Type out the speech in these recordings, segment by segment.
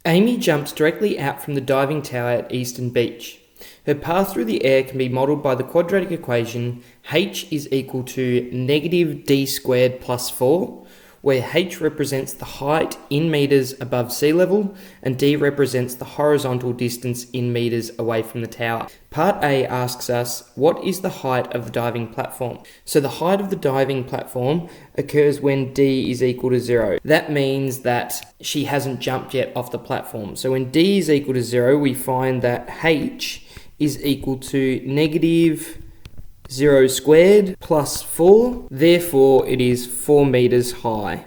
Amy jumps directly out from the diving tower at Eastern Beach. Her path through the air can be modelled by the quadratic equation h is equal to negative d squared plus 4, where h represents the height in metres above sea level and d represents the horizontal distance in metres away from the tower. Part A asks us, what is the height of the diving platform? So the height of the diving platform occurs when d is equal to 0. That means that she hasn't jumped yet off the platform. So when d is equal to 0, we find that h is equal to negative 0 squared plus 4, therefore it is 4 metres high.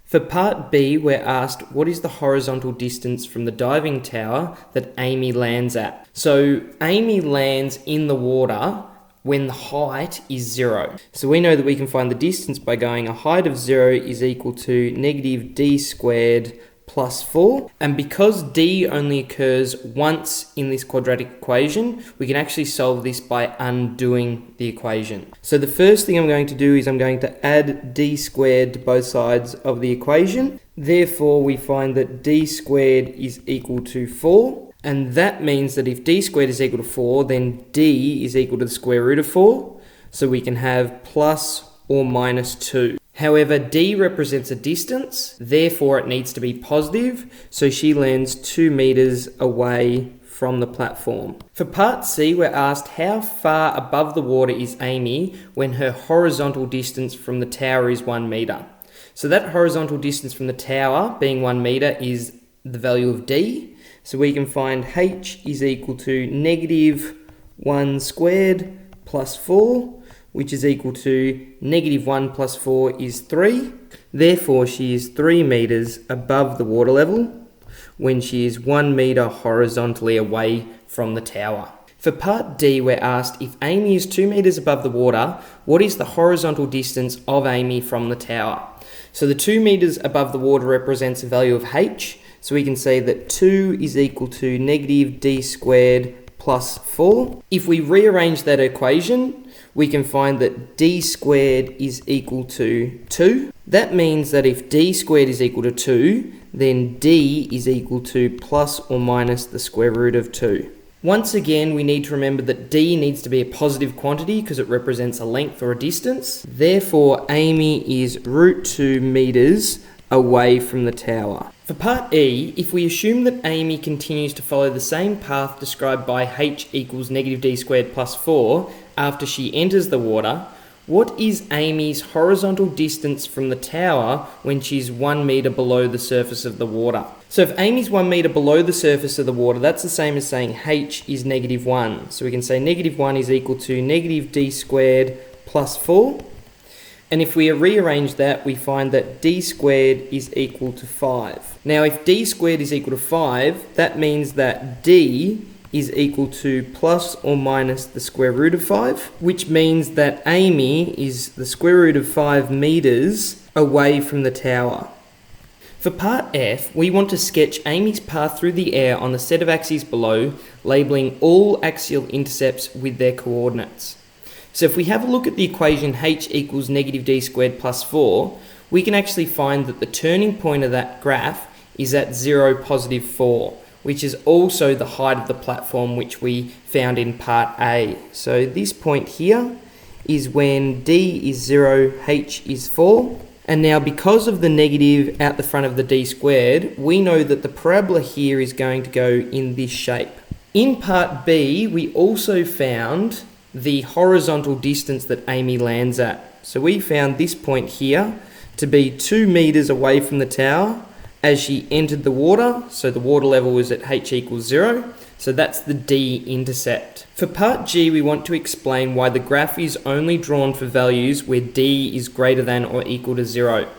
For part B, we're asked what is the horizontal distance from the diving tower that Amy lands at. So Amy lands in the water when the height is 0. So we know that we can find the distance by going a height of 0 is equal to negative d squared plus 4, and because d only occurs once in this quadratic equation, we can actually solve this by undoing the equation. So the first thing I'm going to do is I'm going to add d squared to both sides of the equation. Therefore, we find that d squared is equal to 4, and that means that if d squared is equal to 4, then d is equal to the square root of 4, so we can have plus or minus 2. However, d represents a distance, therefore it needs to be positive, so she lands 2 metres away from the platform. For part C, we're asked how far above the water is Amy when her horizontal distance from the tower is 1 metre. So that horizontal distance from the tower, being 1 metre, is the value of d. So we can find h is equal to negative 1 squared plus 4, which is equal to negative 1 plus 4 is 3. Therefore, she is 3 metres above the water level when she is 1 metre horizontally away from the tower. For part D, we're asked if Amy is 2 metres above the water, what is the horizontal distance of Amy from the tower? So the 2 metres above the water represents a value of h, so we can say that 2 is equal to negative d squared plus 4. If we rearrange that equation, we can find that d squared is equal to 2. That means that if d squared is equal to 2, then d is equal to plus or minus the square root of 2. Once again, we need to remember that d needs to be a positive quantity because it represents a length or a distance. Therefore, Amy is root 2 metres away from the tower. For part E, if we assume that Amy continues to follow the same path described by h equals negative d squared plus 4 after she enters the water, what is Amy's horizontal distance from the tower when she's 1 metre below the surface of the water? So if Amy's 1 metre below the surface of the water, that's the same as saying h is negative 1. So we can say negative 1 is equal to negative d squared plus 4. And if we rearrange that, we find that d squared is equal to 5. Now, if d squared is equal to 5, that means that d is equal to plus or minus the square root of 5, which means that Amy is the square root of 5 metres away from the tower. For part F, we want to sketch Amy's path through the air on the set of axes below, labelling all axial intercepts with their coordinates. So if we have a look at the equation h equals negative d squared plus 4, we can actually find that the turning point of that graph is at 0, positive 4, which is also the height of the platform which we found in part A. So this point here is when d is 0, h is 4. And now because of the negative out the front of the d squared, we know that the parabola here is going to go in this shape. In part B, we also found the horizontal distance that Amy lands at. So we found this point here to be 2 metres away from the tower as she entered the water. So the water level was at h equals 0. So that's the D intercept. For part G, we want to explain why the graph is only drawn for values where D is greater than or equal to 0.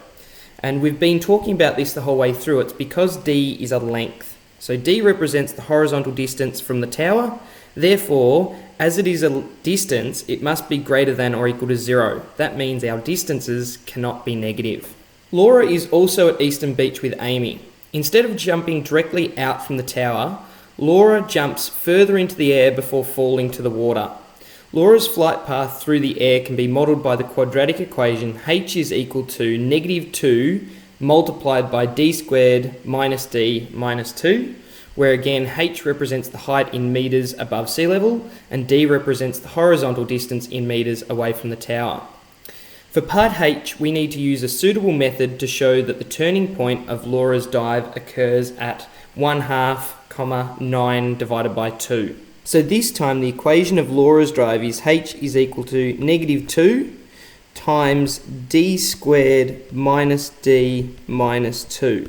And we've been talking about this the whole way through. It's because D is a length. So D represents the horizontal distance from the tower. Therefore, as it is a distance, it must be greater than or equal to 0. That means our distances cannot be negative. Laura is also at Eastern Beach with Amy. Instead of jumping directly out from the tower, Laura jumps further into the air before falling to the water. Laura's flight path through the air can be modelled by the quadratic equation h is equal to negative 2 multiplied by d squared minus d minus 2, where again h represents the height in metres above sea level and d represents the horizontal distance in metres away from the tower. For part h, we need to use a suitable method to show that the turning point of Laura's dive occurs at 1/2, 9 divided by 2. So this time the equation of Laura's dive is h is equal to -2 times d squared minus d minus 2.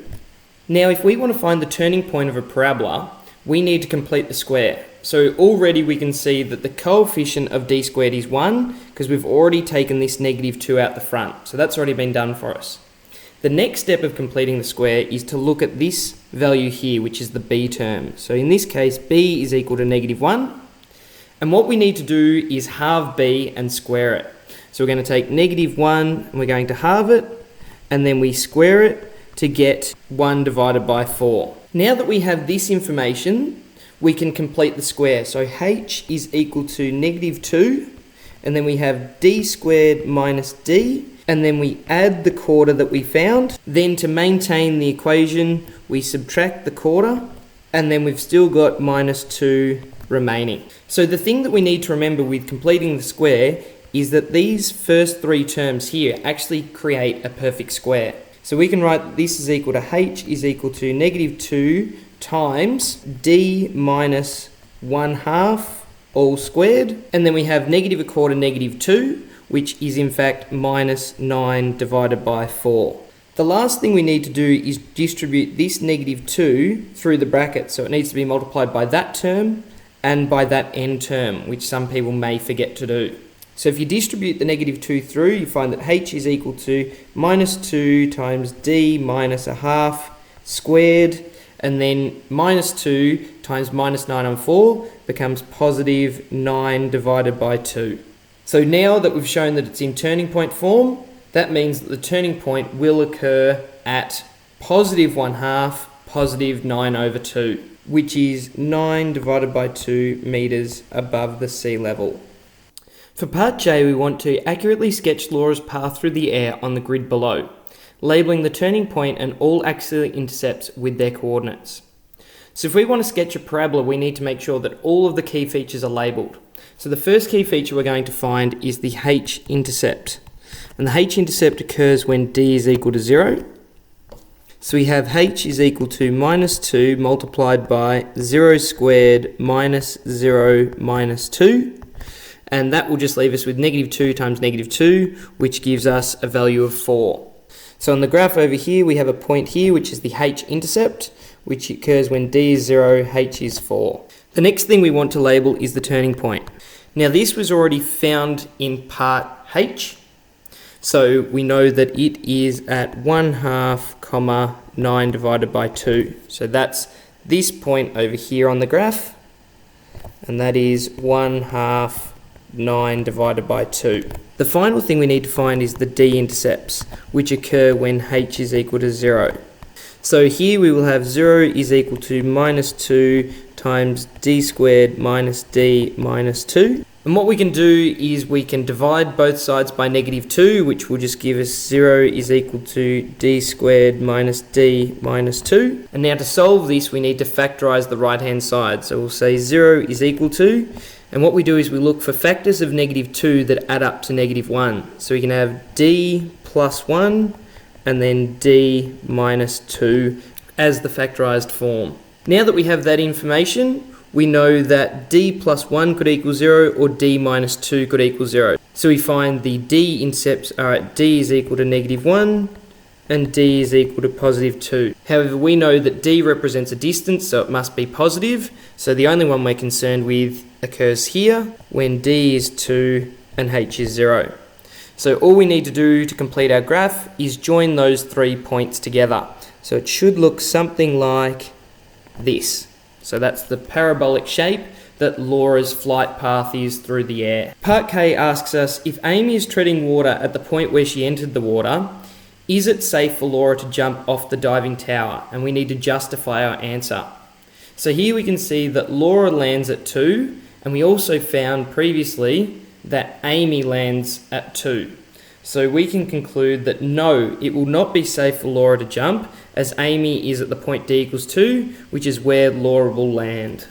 Now if we want to find the turning point of a parabola, we need to complete the square. So already we can see that the coefficient of d squared is 1 because we've already taken this -2 out the front. So that's already been done for us. The next step of completing the square is to look at this value here, which is the b term. So in this case, b is equal to -1. And what we need to do is halve b and square it. So we're going to take -1 and we're going to halve it, and then we square it to get 1 divided by 4. Now that we have this information, we can complete the square. So h is equal to -2, and then we have d squared minus d, and then we add the quarter that we found. Then to maintain the equation, we subtract the quarter, and then we've still got -2 remaining. So the thing that we need to remember with completing the square is that these first three terms here actually create a perfect square. So we can write that this is equal to h is equal to -2 times d minus 1/2 all squared, and then we have -1/4 -2, which is in fact -9 divided by 4. The last thing we need to do is distribute this -2 through the bracket, so it needs to be multiplied by that term and by that n term, which some people may forget to do. So if you distribute the -2 through, you find that h is equal to -2 times d minus 1/2 squared, and then -2 times -9 on 4 becomes +9 divided by 2. So now that we've shown that it's in turning point form, that means that the turning point will occur at +1/2, +9/2, which is 9 divided by 2 metres above the sea level. For part J, we want to accurately sketch Laura's path through the air on the grid below, labelling the turning point and all axillary intercepts with their coordinates. So if we want to sketch a parabola, we need to make sure that all of the key features are labelled. So the first key feature we're going to find is the h-intercept. And the h-intercept occurs when d is equal to 0. So we have h is equal to -2 multiplied by 0 squared minus 0 minus 2. And that will just leave us with -2 times -2, which gives us a value of 4. So on the graph over here, we have a point here, which is the h-intercept, which occurs when d is 0, h is 4. The next thing we want to label is the turning point. Now this was already found in part h, so we know that it is at 1/2, 9 divided by 2. So that's this point over here on the graph, and that is 1/2, 9 divided by 2. The final thing we need to find is the d-intercepts, which occur when h is equal to 0. So here we will have 0 is equal to -2 times d squared minus d minus 2. And what we can do is we can divide both sides by -2, which will just give us 0 is equal to d squared minus d minus 2. And now to solve this, we need to factorise the right-hand side. So we'll say 0 is equal to, and what we do is we look for factors of -2 that add up to -1. So we can have d plus 1 and then d minus 2 as the factorised form. Now that we have that information, we know that d plus 1 could equal 0 or d minus 2 could equal 0. So we find the d-intercepts are at d is equal to -1 and d is equal to +2. However, we know that d represents a distance, so it must be positive. So the only one we're concerned with occurs here when d is 2 and h is 0. So all we need to do to complete our graph is join those 3 points together. So it should look something like this. So that's the parabolic shape that Laura's flight path is through the air. Part K asks us, if Amy is treading water at the point where she entered the water, is it safe for Laura to jump off the diving tower? And we need to justify our answer. So here we can see that Laura lands at 2, and we also found previously that Amy lands at 2. So we can conclude that no, it will not be safe for Laura to jump, as Amy is at the point D equals 2, which is where Laura will land.